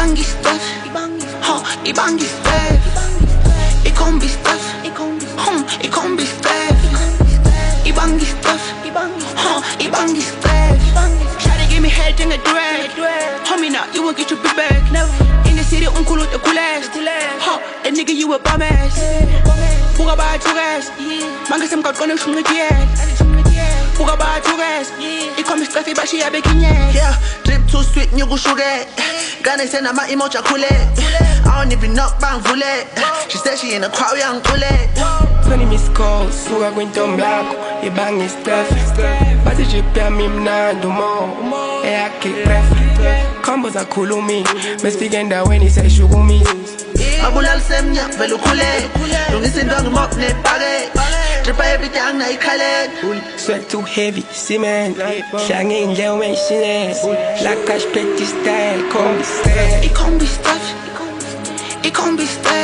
Ibangi stuff, Ibangi stuff. Ikombi stuff, Ikombi stuff. Ibangi stuff, Ibangi stuff. Try to give me head in a drag. Homie, now you won't get your big back. In the city, unkulu the coolest. A nigga, you a bum ass. Buga ba tugas, manga sem got gonna shoot Buga ba tugas, Ikombi stuff, Ibashi abekinye. Yeah, drip too sweet, nyugu sugar. Gonna send my emoji kule. I don't even knock bang vule. She said she in a crowd young kule. 20 miss calls, suga gwinto mlako, Ibangi stuff. Basi jipya mimnando mo, ake ref. Combos are cool me, me spigenda when he say shugumi. Mabulal semnya velu kule. Lungisin dong mop ne pare. Drip everything na ikale. Sweat too heavy, cement. Shangin leo me shine. La cash pretty style, combi style. Ikombi stuff, Ikombi stuff.